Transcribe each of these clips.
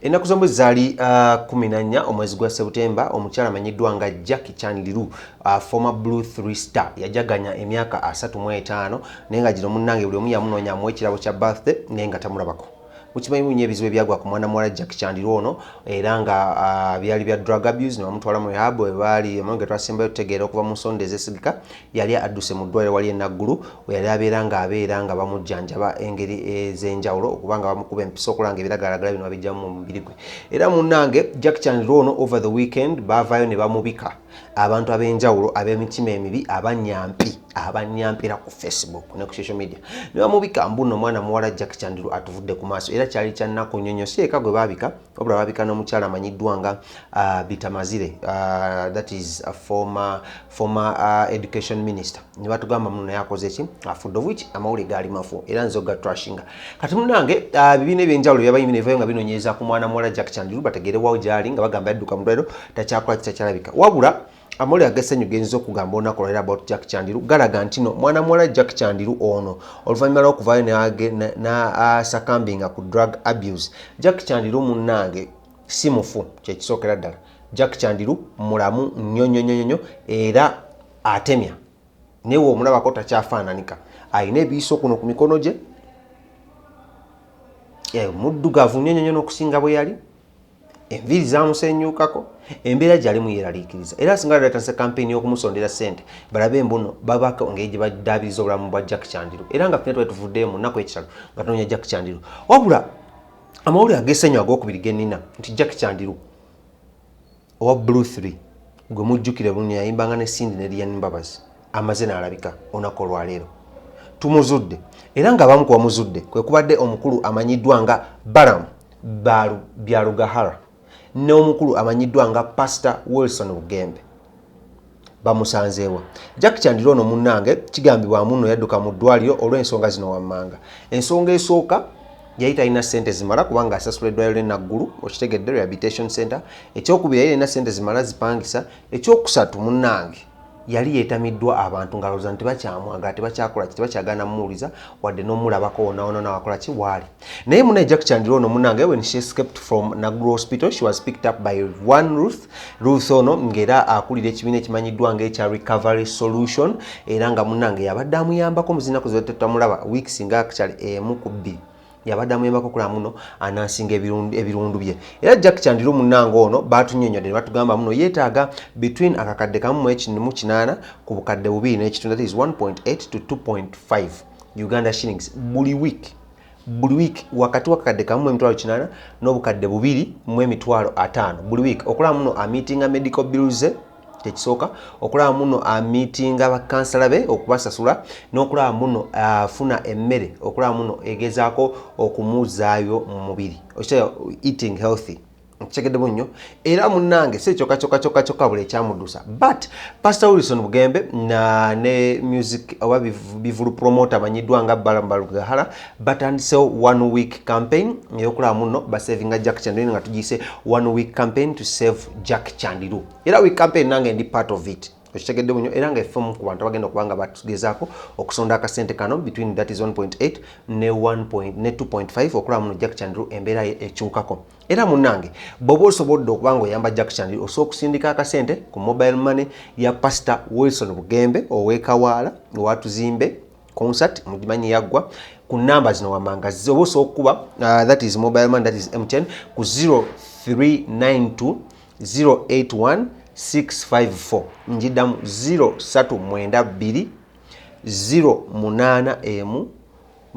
Ennaku zombi zaali 14 omwezi gwa September omukyala amanyiddwa nga Jacky Chandiru former Blue 3 star yajaganya emyaka 35 naye nga gino munnange buli omu yamunoonya amuwa ekirabo kya birthday naye nga tamulabako. Mukimanyi nnyo ebizibu ebyagwa ku mwana muwala Jacky Chandiru ono era nga byali bya drug abuse ne bamutwala mu rehab webaali omwenge twasembayo tutegeera okuva mu nsonda ezesigika yali adduse mu ddwaliro wali enaggulu yali abeera nga bamujjanjaba engeri ez'enjawulo okuba nga bamukuba empisa okulanga ebiragalalagala bino babijjamu mu mubiri gwe. Era munnange Jacky Chandiru ono over the weekend baavaayo ne bamubika abantu ab'enjawulo ab'emitima emibi abanyampira ku Facebook ne ku social media ne bamubika mbuno omwana muwala Jacky Chandiru atuvudde ku maaso era kyali kya nnaku nnyonnyo si eka gwe baabika wabula baabika n'omukyala amanyiddwa nga Bitamazire that is a former education minister ne batugamba muno naye akoze ki afudde of which amawulire gaali mafu era nzo ga trashinga kati munnange bibiina ebyenjawulo byabayimi nevayo nga binoonyereza ku mwana muwala Jacky Chandiru bategeerewawo gyali nga bagamba yadduka mu ddwaliro takyakola kitakyalabika wabula amawulire ag'essanyu genyiza okugamba olunaku olwaleero about Jacky Chandiru galaga nti no mwana muwala Jacky Chandiru ono oluvannyuma lw'okuvaayo n'asakambinga ku drug abuse Jacky Chandiru munnange si mufu kyekisookera ddala Jacky Chandiru mulamu nnyo era atemya newe omulabako takyafaananika ayina ebiyiso kuno ku mikono gye muddugavu nnyo n'okusinga bwe yali enviiri zaamusenyuukako embeera gy'alimu yeeraliikiriza era singa batatandise kampeyini y'okumusondera ssente balabe embuno babako engeri gye baddaabiriza obulamu bwa Jacky Chandiru era nga ffenna twetuvuddeyo mu nnaku ekitalo nga tunoonya Jacky Chandiru wabula amawulire ag'essanyu ag'okubiri gennina nti Jacky Chandiru owa Blue 3 gwe mujjukire bulungi yayimbanga ne Cindy ne Lilian Mbabazi amaze n'alabika olunaku olwaleero tumuzudde era nga abamu ku bamuzudde kwe kubadde omukulu amanyiddwa nga Balam Byalugahara n'omukulu amanyiddwa nga Pastor Wilson Bugembe bamusanzeewa. Jacky Chandiru ono munnange kigambibwa muno yadduka mu ddwaliro olw'ensonga zino wammanga. Ensonga esooka yali talina ssente zimala kubanga asasula eddwaliro l'enaggulu okitegedde Rehabilitation Center. Ekyokubiri yali talina ssente zimala zipangisa. Ekyokusatu munnange yali yeetamiddwa abantu nga alowooza nti bakyamwagala tebakyakola ki tebakyagana mumuwuliza wadde n'omulabako wonaawona n'awakola ki waali naye munaye Jacky Chandiru ono munnange when she escaped from Naggulu Hospital she was picked up by one Ruth ono ng'era akulira ekibiina ekimanyiddwa ng'ekya Recovery Solution era nga munnange yabadde amuyambako mu zinaku zetutamulaba weeks nga actually emu ku bbiri yabadde amuyambako okulaba muno anaasinga ebirundu bye era Jacky Chandiru munnange ono batunnyonnyodde ne batugamba muno yeetaaga between akakadde kamu mu 8 ku bukadde 2 n'ekitundu that is 1.8 to 2.5 Uganda shillings buli week wakati wakakadde kamu mu emitwalo 8 n'obukadde 2 mu emitwalo 5 buli week okulaba muno ameetinga medical bills tekisooka okulaba muno ameetinga bakansala be okubasasula n'okulaba muno afuna emmere okulaba muno egezaako okumuzaayo mu mubiri eating healthy kitegedde nnyo era munnange si kyokka buli ekyamuddusa but Pastor Wilson Bugembe ne music oba bivulu promoter amanyiddwa nga Balam batandisewo 1 week campaign eyokulaba muno basavinga Jacky Chandiru nga tugiyise 1 week campaign to save Jacky Chandiru era week campaign nange ndi part of it okitegedde nnyo era nga effumu ku bantu bagenda okubanga batugezaako okusonda akasente kano between that is 1.8 ne 2.5 okulaba muno Jacky Chandiru embeera ekyukako era munnange bw'oba osobodde okubanga oyamba Jacky Chandiru osobola okusindika akasente ku mobile money ya Pastor Wilson Bugembe ow'Ekawaala owatuzimbe concert mugimanyi yaggwa ku namba zino wammanga oba osobola okukuba that is mobile money that is M10 ku 0392 081 654 njiddamu 0392 081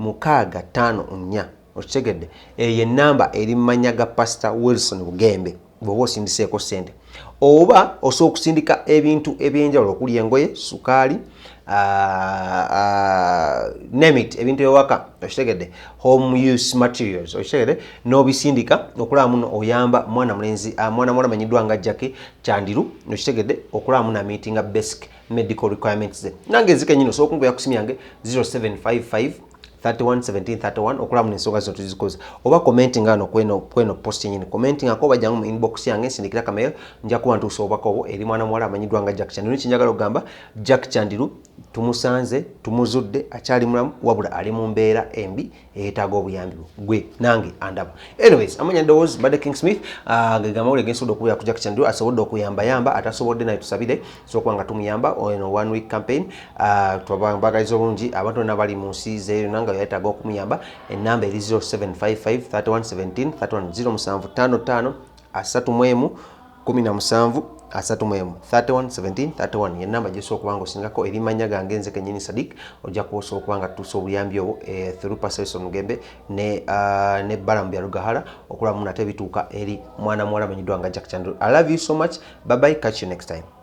654 okitegedde eyo ennamba eri mmanya ga Pastor Wilson Bugembe bw'oba osindiseeko ssente oba osobola okusindika ebintu ebyenjawulo okuli engoye sukaali name it ebintu ewaka okitegedde home use materials okitegedde n'obisindika okulaba muno oyamba mwana muwala manyiddwa nga Jacky Chandiru okitegedde okulaba muno meeting basic medical requirements ze nange ezikenyino osobola okunkuya ku simu yange 0755 311731 okulaba muno ensonga zino tuzikoze oba commenting ano kweno post nyini commenting ako bajjangu mu inbox yange nsindikira kamera nja kuba ntuusa obubaka obwo eri mwana muwala amanyiddwa nga Jacky Chandiru kinjagala okugamba Jacky Chandiru tumusanze tumuzudde akyali mulamu wabula ali mu mbeera embi eyeetaaga obuyambi gwe nange andaba. Anyways, amanya ndowooza badde King Smith gagamba wule gensobodde okubeera ku Jacky Chandiru asobodde okuyamba atasobodde naye tusabire sokuba nga tumuyamba eno 1 week campaign twabagaliza obulungi abantu bonna bali mu nsi zeeyo nanga yeetaaga okumuyamba. Ennamba eri 0755 3117 31 0755 17 31 yenamba jeso okubanga osingako erimanya gange nze kenyini Sadiq ojja kusobola okubanga tuso obuyambi obwo through Pastor Bugembe ne Balam Byalugahara okulamu nate bituuka eri mwana muwala manyiddwa nga Jacky Chandiru. I love you so much. Bye bye, catch you next time.